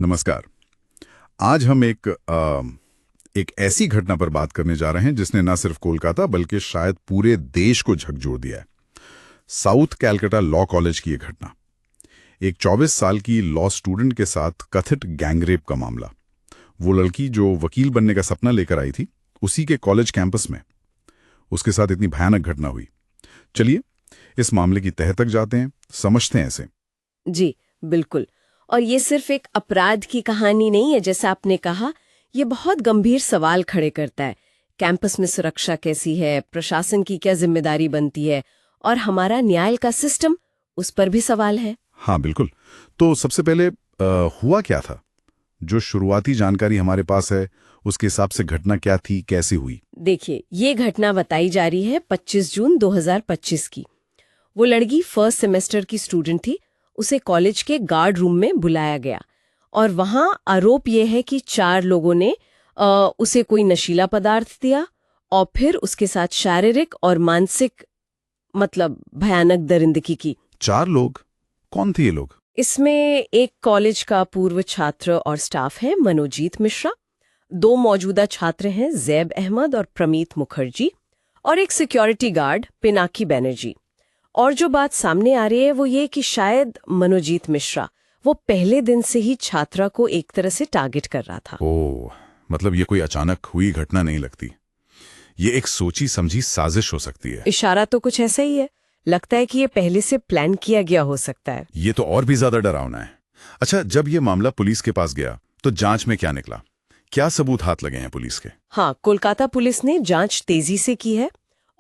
नमस्कार। आज हम एक ऐसी घटना पर बात करने जा रहे हैं जिसने न सिर्फ कोलकाता बल्कि शायद पूरे देश को झकझोर दिया है। साउथ कैलकाटा लॉ कॉलेज की ये घटना, एक 24 साल की लॉ स्टूडेंट के साथ कथित गैंगरेप का मामला। वो लड़की जो वकील बनने का सपना लेकर आई थी, उसी के कॉलेज कैंपस में उसके साथ इतनी भयानक घटना हुई। चलिए इस मामले की तह तक जाते हैं, समझते हैं इसे। जी बिल्कुल। और ये सिर्फ एक अपराध की कहानी नहीं है, जैसा आपने कहा, ये बहुत गंभीर सवाल खड़े करता है। कैंपस में सुरक्षा कैसी है, प्रशासन की क्या जिम्मेदारी बनती है, और हमारा न्याय का सिस्टम, उस पर भी सवाल है। हाँ बिल्कुल। तो सबसे पहले हुआ क्या था? जो शुरुआती जानकारी हमारे पास है उसके हिसाब से घटना क्या थी, कैसे हुई? देखिए, ये घटना बताई जा रही है 25 जून 2025 की। वो लड़की फर्स्ट सेमेस्टर की स्टूडेंट थी। उसे कॉलेज के गार्ड रूम में बुलाया गया और वहां आरोप ये है कि 4 लोगों ने उसे कोई नशीला पदार्थ दिया और फिर उसके साथ शारीरिक और मानसिक भयानक दरिंदगी की। 4 लोग? कौन थे ये लोग? इसमें एक कॉलेज का पूर्व छात्र और स्टाफ है, मनोजीत मिश्रा। 2 मौजूदा छात्र हैं, जैब अहमद और प्रमीत मुखर्जी, और एक सिक्योरिटी गार्ड, पिनाकी बनर्जी। और जो बात सामने आ रही है वो ये कि शायद मनोजीत मिश्रा वो पहले दिन से ही छात्रा को एक तरह से टारगेट कर रहा था। ओह, मतलब ये कोई अचानक हुई घटना नहीं लगती। ये एक सोची समझी साजिश हो सकती है। इशारा तो कुछ ऐसा ही है। लगता है कि ये पहले से प्लान किया गया हो सकता है। ये तो और भी ज्यादा डरावना है। अच्छा, जब ये मामला पुलिस के पास गया तो जांच में क्या निकला? क्या सबूत हाथ लगे हैं पुलिस के? हाँ, कोलकाता पुलिस ने जांच तेजी से की है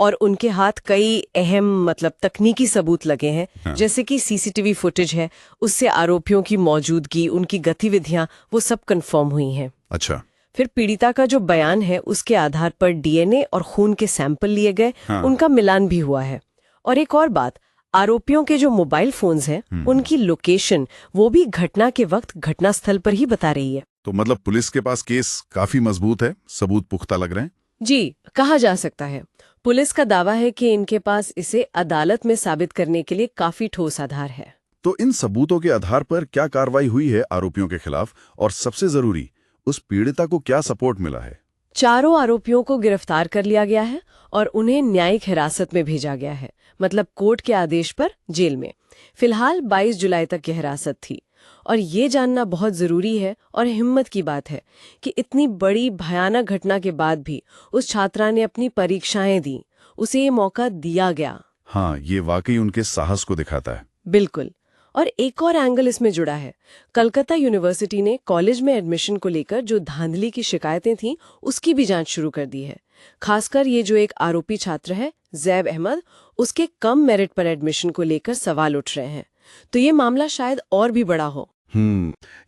और उनके हाथ कई अहम तकनीकी सबूत लगे हैं। हाँ। जैसे कि सीसीटीवी फुटेज है, उससे आरोपियों की मौजूदगी, उनकी गतिविधियां, वो सब कंफर्म हुई हैं। अच्छा। फिर पीड़िता का जो बयान है उसके आधार पर डीएनए और खून के सैंपल लिए गए। हाँ। उनका मिलान भी हुआ है। और एक और बात, आरोपियों के जो मोबाइल फोन्स हैं उनकी लोकेशन वो भी घटना के वक्त घटनास्थल पर ही बता रही है। तो मतलब पुलिस के पास केस काफी मजबूत है, सबूत पुख्ता लग रहे हैं। जी, कहा जा सकता है। पुलिस का दावा है कि इनके पास इसे अदालत में साबित करने के लिए काफी ठोस आधार है। तो इन सबूतों के आधार पर क्या कार्रवाई हुई है आरोपियों के खिलाफ, और सबसे जरूरी, उस पीड़िता को क्या सपोर्ट मिला है? चारों आरोपियों को गिरफ्तार कर लिया गया है और उन्हें न्यायिक हिरासत में भेजा गया है, कोर्ट के आदेश पर जेल में। फिलहाल 22 जुलाई तक की हिरासत थी। और ये जानना बहुत जरूरी है और हिम्मत की बात है कि इतनी बड़ी भयानक घटना के बाद भी उस छात्रा ने अपनी परीक्षाएं दी, उसे ये मौका दिया गया। हाँ, ये वाकई उनके साहस को दिखाता है। बिल्कुल। और एक और एंगल इसमें जुड़ा है। कलकत्ता यूनिवर्सिटी ने कॉलेज में एडमिशन को लेकर जो धांधली की शिकायतें थीं उसकी भी जांच शुरू कर दी है। खासकर ये जो एक आरोपी छात्र है, जैब अहमद, उसके कम मेरिट पर एडमिशन को लेकर सवाल उठ रहे हैं। तो ये मामला शायद और भी बड़ा हो।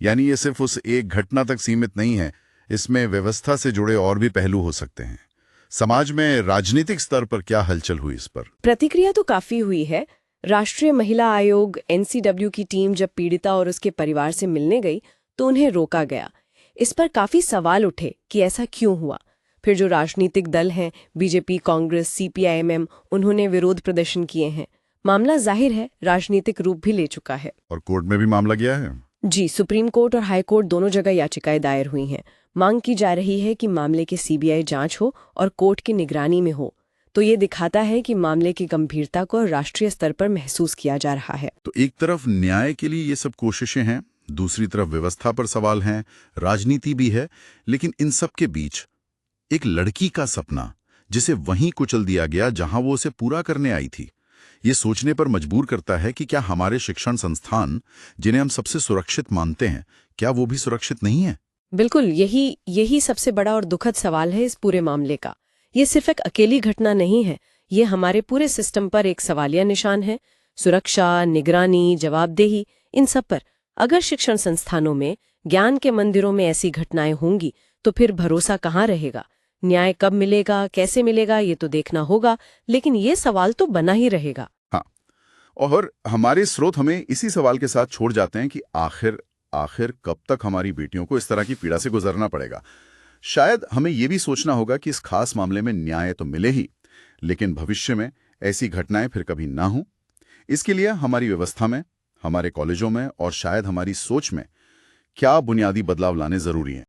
यानी ये सिर्फ उस एक घटना तक सीमित नहीं है, इसमें व्यवस्था से जुड़े और भी पहलू हो सकते हैं। समाज में राजनीतिक स्तर पर क्या हलचल हुई इस पर? प्रतिक्रिया तो काफी हुई है। राष्ट्रीय महिला आयोग एनसीडब्ल्यू की टीम जब पीड़िता और उसके परिवार से मिलने गई तो उन्हें रोका गया। इस पर काफी सवाल उठे कि ऐसा क्यों हुआ। फिर जो राजनीतिक दल हैं, बीजेपी, कांग्रेस, सीपीआईएम, उन्होंने विरोध प्रदर्शन किए हैं। मामला जाहिर है राजनीतिक रूप भी ले चुका है। और कोर्ट में भी मामला गया है? जी, सुप्रीम कोर्ट और हाई कोर्ट दोनों जगह याचिकाएं दायर हुई हैं। मांग की जा रही है कि मामले की सीबीआई जांच हो और कोर्ट की निगरानी में हो। तो ये दिखाता है कि मामले की गंभीरता को राष्ट्रीय स्तर पर महसूस किया जा रहा है। तो एक तरफ न्याय के लिए ये सब कोशिशें हैं, दूसरी तरफ व्यवस्था पर सवाल हैं, राजनीति भी है, लेकिन इन सब के बीच एक लड़की का सपना, जिसे वहीं कुचल दिया गया जहां वो उसे पूरा करने आई थी, ये सोचने पर मजबूर करता है कि क्या हमारे शिक्षण संस्थान, जिन्हें हम सबसे सुरक्षित मानते हैं, क्या वो भी सुरक्षित नहीं है? बिल्कुल, यही सबसे बड़ा और दुखद सवाल है इस पूरे मामले का। ये सिर्फ एक अकेली घटना नहीं है, ये हमारे पूरे सिस्टम पर एक सवालिया निशान है। सुरक्षा, निगरानी, जवाबदेही, इन सब पर अगर शिक्षण संस्थानों में, ज्ञान के मंदिरों में ऐसी घटनाएं होंगी तो फिर भरोसा कहाँ रहेगा? न्याय कब मिलेगा, कैसे मिलेगा, ये तो देखना होगा, लेकिन ये सवाल तो बना ही रहेगा। हाँ, और हमारे स्रोत हमें इसी सवाल के साथ छोड़ जाते हैं कि आखिर कब तक हमारी बेटियों को इस तरह की पीड़ा से गुजरना पड़ेगा। शायद हमें यह भी सोचना होगा कि इस खास मामले में न्याय तो मिले ही, लेकिन भविष्य में ऐसी घटनाएं फिर कभी ना हों। इसके लिए हमारी व्यवस्था में, हमारे कॉलेजों में और शायद हमारी सोच में क्या बुनियादी बदलाव लाने जरूरी हैं?